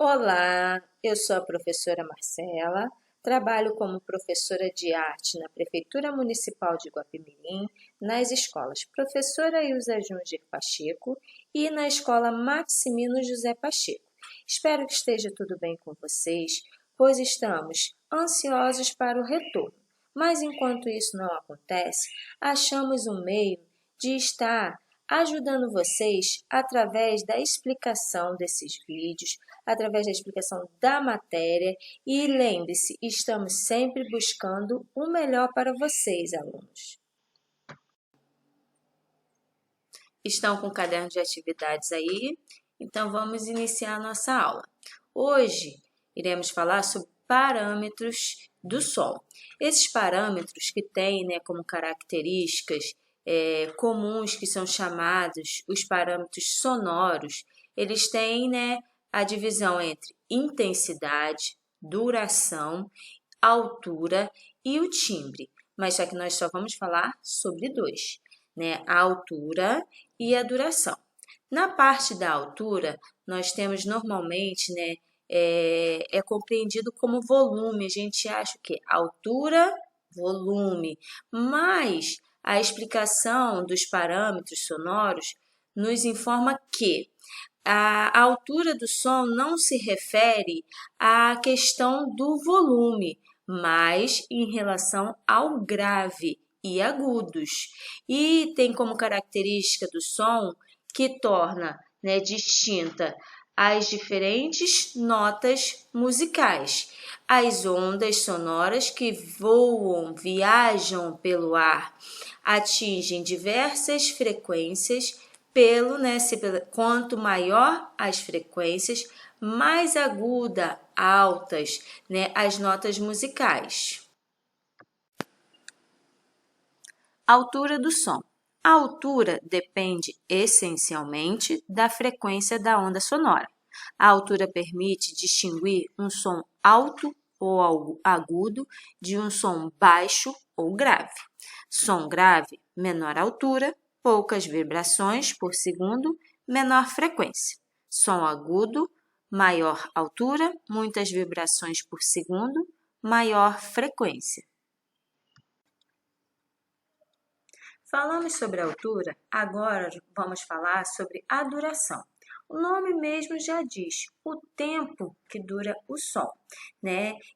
Olá, eu sou a professora Marcela, trabalho como professora de arte na Prefeitura Municipal de Guapimirim, nas escolas Professora Ilza Junger Pacheco e na Escola Maximino José Pacheco. Espero que esteja tudo bem com vocês, pois estamos ansiosos para o retorno. Mas enquanto isso não acontece, achamos um meio de estar ajudando vocês através da explicação desses vídeos, através da explicação da matéria. E lembre-se, estamos sempre buscando o melhor para vocês, alunos. Estão com o caderno de atividades aí? Então vamos iniciar a nossa aula. Hoje iremos falar sobre parâmetros do som. Esses parâmetros que têm como características comuns, que são chamados os parâmetros sonoros, eles têm a divisão entre intensidade, duração, altura e o timbre. Mas só que nós só vamos falar sobre dois, a altura e a duração. Na parte da altura, nós temos normalmente, é compreendido como volume. A gente acha que altura, volume, mas a explicação dos parâmetros sonoros nos informa que a altura do som não se refere à questão do volume, mas em relação ao grave e agudos. E tem como característica do som que torna distinta as diferentes notas musicais, as ondas sonoras que voam, viajam pelo ar, atingem diversas frequências quanto maior as frequências, mais aguda, altas, as notas musicais. Altura do som. A altura depende essencialmente da frequência da onda sonora. A altura permite distinguir um som alto ou agudo de um som baixo ou grave. Som grave, menor altura, poucas vibrações por segundo, menor frequência. Som agudo, maior altura, muitas vibrações por segundo, maior frequência. Falamos sobre a altura, agora vamos falar sobre a duração. O nome mesmo já diz, o tempo que dura o som,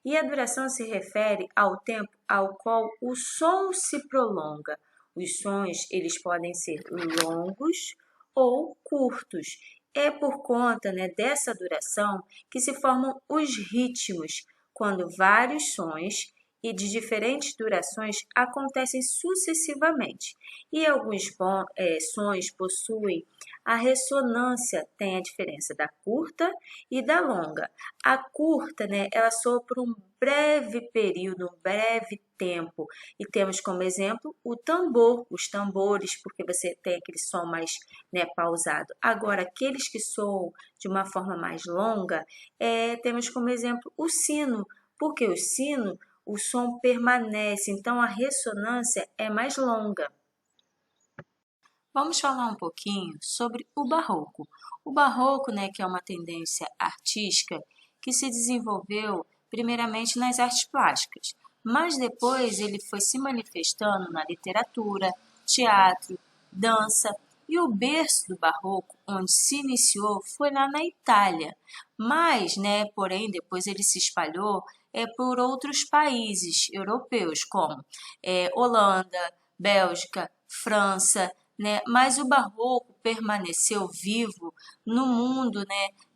E a duração se refere ao tempo ao qual o som se prolonga. Os sons, eles podem ser longos ou curtos. É por conta, dessa duração que se formam os ritmos, quando vários sons e de diferentes durações acontecem sucessivamente. E alguns sons possuem a ressonância, tem a diferença da curta e da longa. A curta, ela soa por um breve período, um breve tempo. E temos como exemplo o tambor, os tambores, porque você tem aquele som mais pausado. Agora, aqueles que soam de uma forma mais longa, temos como exemplo o sino, porque o som permanece, então a ressonância é mais longa. Vamos falar um pouquinho sobre o barroco. O barroco, que é uma tendência artística que se desenvolveu primeiramente nas artes plásticas, mas depois ele foi se manifestando na literatura, teatro, dança, e o berço do barroco, onde se iniciou, foi lá na Itália. Mas, porém, depois ele se espalhou por outros países europeus, como Holanda, Bélgica, França, Mas o barroco permaneceu vivo no mundo,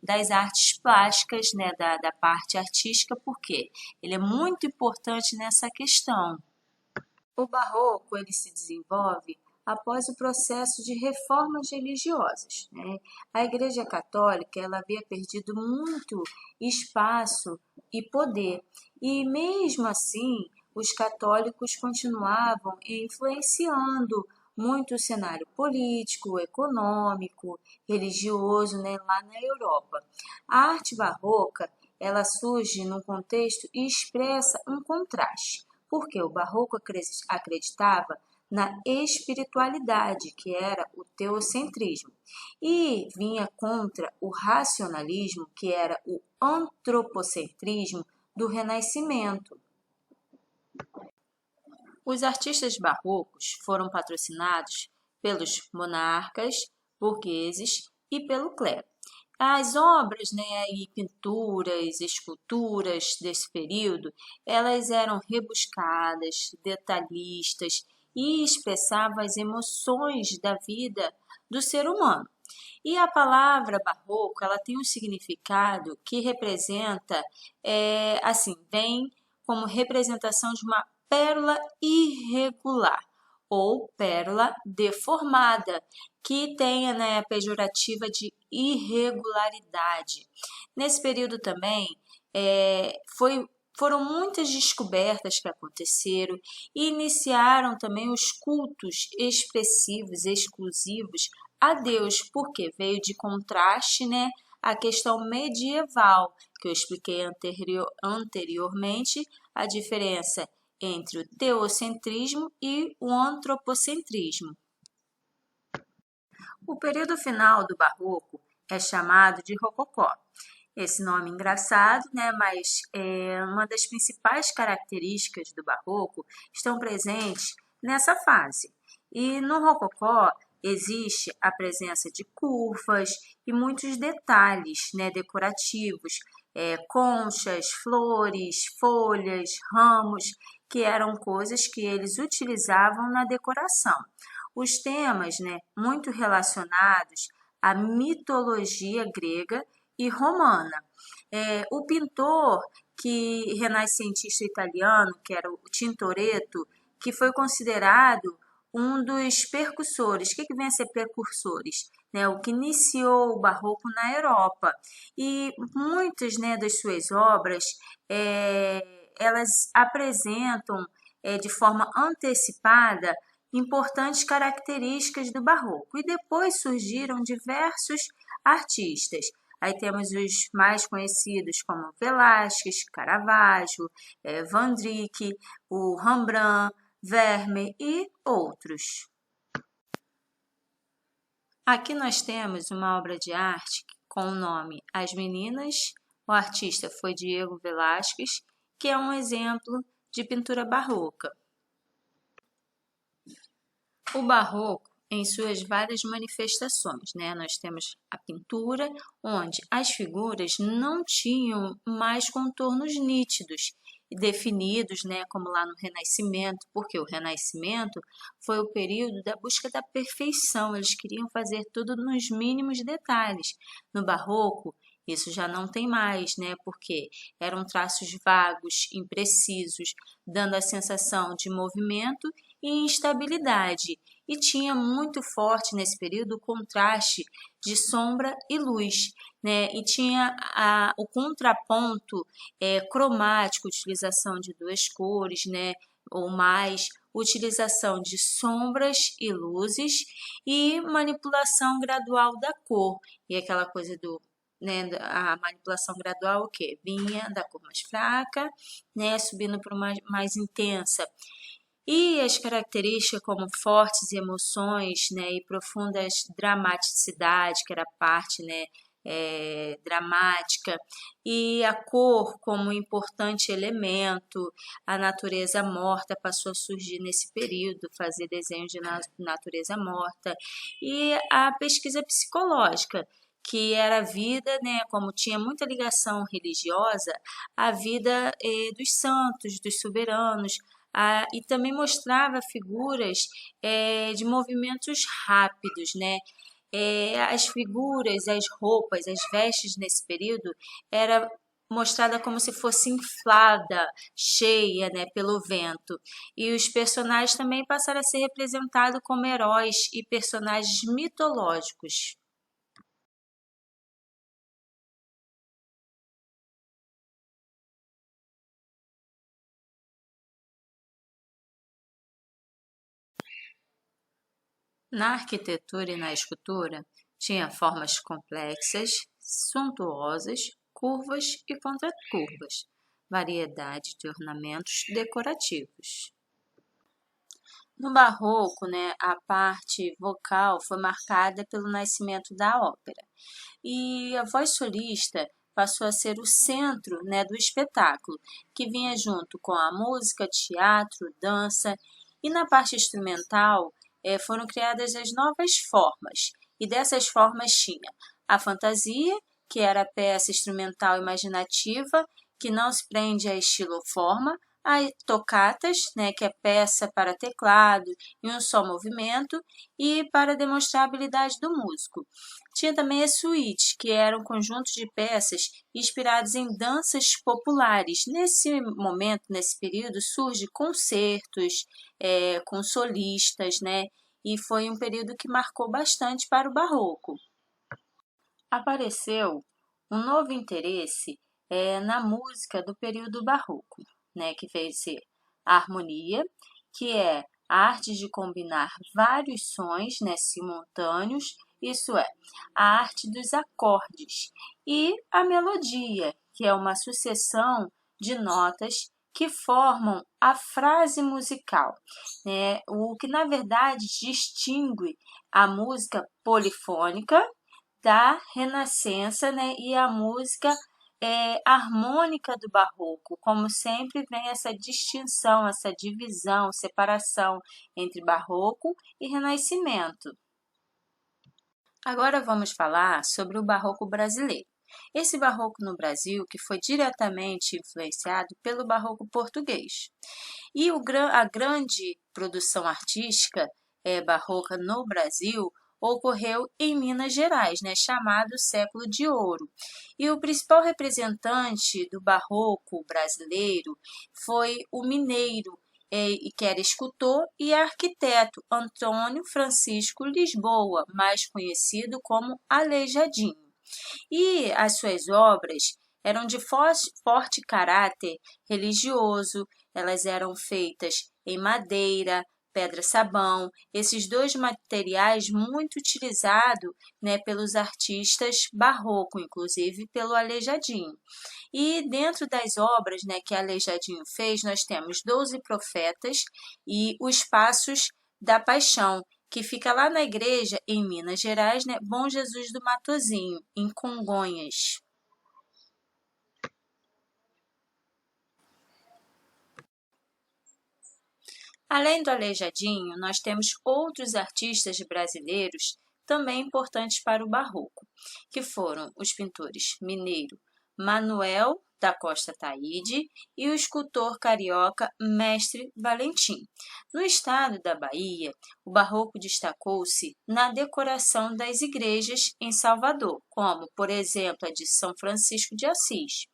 das artes plásticas, da parte artística, porque ele é muito importante nessa questão. O barroco ele se desenvolve após o processo de reformas religiosas. A Igreja Católica ela havia perdido muito espaço e poder, e mesmo assim os católicos continuavam influenciando muito o cenário político, econômico, religioso, lá na Europa. A arte barroca ela surge num contexto e expressa um contraste, porque o barroco acreditava na espiritualidade, que era o teocentrismo, e vinha contra o racionalismo, que era o antropocentrismo do Renascimento. Os artistas barrocos foram patrocinados pelos monarcas, burgueses e pelo clero. As obras, e pinturas, esculturas desse período, elas eram rebuscadas, detalhistas e expressavam as emoções da vida do ser humano. E a palavra barroco, ela tem um significado que representa, vem como representação de uma pérola irregular ou pérola deformada, que tenha, a pejorativa de irregularidade. Nesse período também foram muitas descobertas que aconteceram e iniciaram também os cultos expressivos, exclusivos a Deus, porque veio de contraste, a questão medieval, que eu expliquei anteriormente, a diferença entre o teocentrismo e o antropocentrismo. O período final do Barroco é chamado de Rococó. Esse nome é engraçado, mas uma das principais características do Barroco estão presentes nessa fase. E no Rococó existe a presença de curvas e muitos detalhes, decorativos, conchas, flores, folhas, ramos, que eram coisas que eles utilizavam na decoração. Os temas, muito relacionados à mitologia grega e romana. O pintor renascentista italiano, que era o Tintoretto, que foi considerado um dos precursores. O que vem a ser precursores? O que iniciou o Barroco na Europa. E muitas das suas obras, elas apresentam de forma antecipada importantes características do Barroco. E depois surgiram diversos artistas. Aí temos os mais conhecidos como Velázquez, Caravaggio, Van Dyck, o Rembrandt, Vermeer e outros. Aqui nós temos uma obra de arte com o nome As Meninas. O artista foi Diego Velázquez, que é um exemplo de pintura barroca. O barroco, em suas várias manifestações, nós temos a pintura, onde as figuras não tinham mais contornos nítidos e definidos, como lá no Renascimento, porque o Renascimento foi o período da busca da perfeição, eles queriam fazer tudo nos mínimos detalhes. No Barroco, isso já não tem mais, porque eram traços vagos, imprecisos, dando a sensação de movimento e instabilidade. E tinha muito forte nesse período o contraste de sombra e luz, e tinha o contraponto cromático, utilização de duas cores, ou mais, utilização de sombras e luzes e manipulação gradual da cor. E aquela coisa a manipulação gradual, o quê? Vinha da cor mais fraca, subindo para uma mais intensa. E as características como fortes emoções, e profundas dramaticidade, que era a parte, dramática, e a cor como importante elemento. A natureza morta passou a surgir nesse período, fazer desenhos de natureza morta, e a pesquisa psicológica, que era a vida, como tinha muita ligação religiosa, a vida dos santos, dos soberanos, e também mostrava figuras de movimentos rápidos, as figuras, as roupas, as vestes nesse período era mostrada como se fosse inflada, cheia, pelo vento. E os personagens também passaram a ser representados como heróis e personagens mitológicos. Na arquitetura e na escultura, tinha formas complexas, suntuosas, curvas e contracurvas, variedade de ornamentos decorativos. No Barroco, né, a parte vocal foi marcada pelo nascimento da ópera e a voz solista passou a ser o centro, né, do espetáculo, que vinha junto com a música, teatro, dança, e na parte instrumental foram criadas as novas formas, e dessas formas tinha a fantasia, que era a peça instrumental imaginativa, que não se prende a estilo ou forma, a tocatas, né, que é peça para teclado e um só movimento, e para demonstrar a habilidade do músico. Tinha também a suíte, que era um conjunto de peças inspiradas em danças populares. Nesse momento, nesse período, surge concertos com solistas, né? E foi um período que marcou bastante para o barroco. Apareceu um novo interesse na música do período barroco, né, que veio ser a harmonia, que é a arte de combinar vários sons, né, simultâneos, isso é, a arte dos acordes, e a melodia, que é uma sucessão de notas que formam a frase musical, né, o que na verdade distingue a música polifônica da Renascença, né, e a música harmônica do Barroco. Como sempre, vem essa distinção, essa divisão, separação entre Barroco e Renascimento. Agora vamos falar sobre o Barroco brasileiro. Esse Barroco no Brasil, que foi diretamente influenciado pelo Barroco português. E a grande produção artística barroca no Brasil ocorreu em Minas Gerais, né, chamado Século de Ouro. E o principal representante do barroco brasileiro foi o mineiro, que era escultor e arquiteto Antônio Francisco Lisboa, mais conhecido como Aleijadinho. E as suas obras eram de forte caráter religioso, elas eram feitas em madeira, pedra-sabão, esses dois materiais muito utilizados, né, pelos artistas barroco, inclusive pelo Aleijadinho. E dentro das obras, né, que Aleijadinho fez, nós temos 12 profetas e os Passos da Paixão, que fica lá na igreja em Minas Gerais, né, Bom Jesus do Matozinho, em Congonhas. Além do Aleijadinho, nós temos outros artistas brasileiros também importantes para o barroco, que foram os pintores mineiro Manuel da Costa Taide e o escultor carioca Mestre Valentim. No estado da Bahia, o barroco destacou-se na decoração das igrejas em Salvador, como, por exemplo, a de São Francisco de Assis.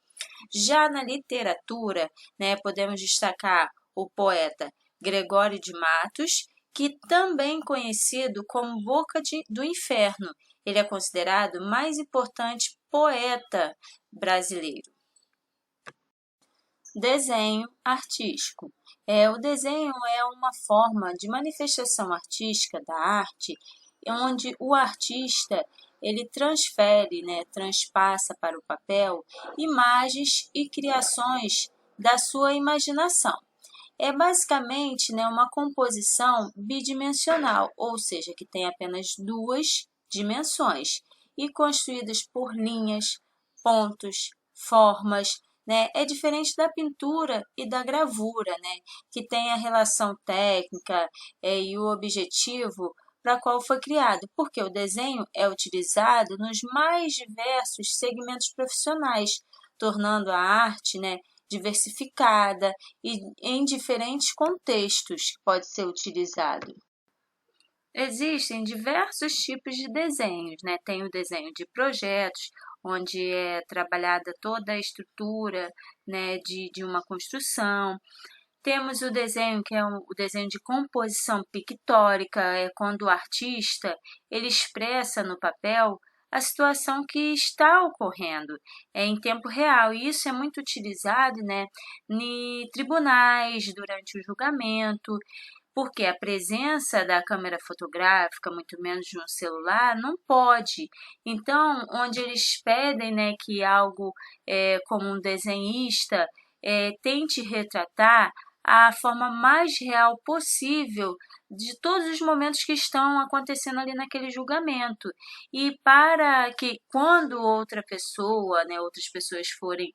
Já na literatura, né, podemos destacar o poeta Gregório de Matos, que também conhecido como Boca do Inferno. Ele é considerado o mais importante poeta brasileiro. Desenho artístico. O desenho é uma forma de manifestação artística da arte, onde o artista ele transfere, né, transpassa para o papel imagens e criações da sua imaginação. É basicamente, né, uma composição bidimensional, ou seja, que tem apenas duas dimensões e construídas por linhas, pontos, formas, né? É diferente da pintura e da gravura, né, que tem a relação técnica e o objetivo para qual foi criado, porque o desenho é utilizado nos mais diversos segmentos profissionais, tornando a arte, né, diversificada e em diferentes contextos que pode ser utilizado. Existem diversos tipos de desenhos, né? Tem o desenho de projetos, onde é trabalhada toda a estrutura, né, de uma construção. Temos o desenho que é o desenho de composição pictórica, é quando o artista ele expressa no papel a situação que está ocorrendo em tempo real. E isso é muito utilizado, né, em tribunais, durante o julgamento, porque a presença da câmera fotográfica, muito menos de um celular, não pode. Então, onde eles pedem, né, que algo como um desenhista tente retratar a forma mais real possível de todos os momentos que estão acontecendo ali naquele julgamento. E para que quando outra pessoa, né, outras pessoas forem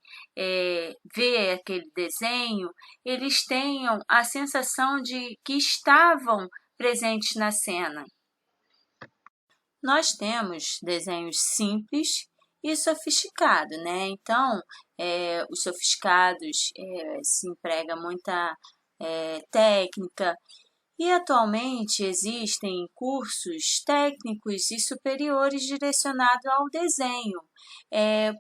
ver aquele desenho, eles tenham a sensação de que estavam presentes na cena. Nós temos desenhos simples e sofisticados, né? Então, os sofisticados se emprega muita técnica e atualmente existem cursos técnicos e superiores direcionados ao desenho,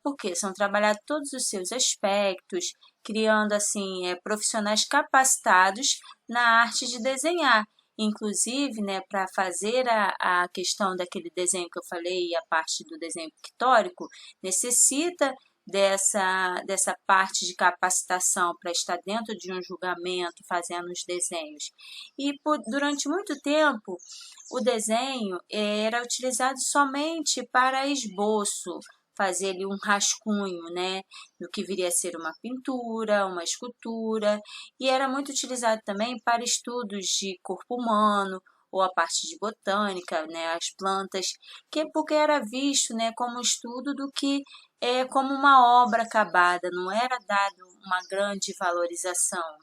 porque são trabalhados todos os seus aspectos, criando assim profissionais capacitados na arte de desenhar. Inclusive, né, para fazer a questão daquele desenho que eu falei, a parte do desenho pictórico, necessita dessa parte de capacitação para estar dentro de um julgamento, fazendo os desenhos. E durante muito tempo, o desenho era utilizado somente para esboço, fazer ali um rascunho, né, do que viria a ser uma pintura, uma escultura, e era muito utilizado também para estudos de corpo humano, ou a parte de botânica, né, as plantas, porque era visto, né, como estudo do que como uma obra acabada, não era dado uma grande valorização.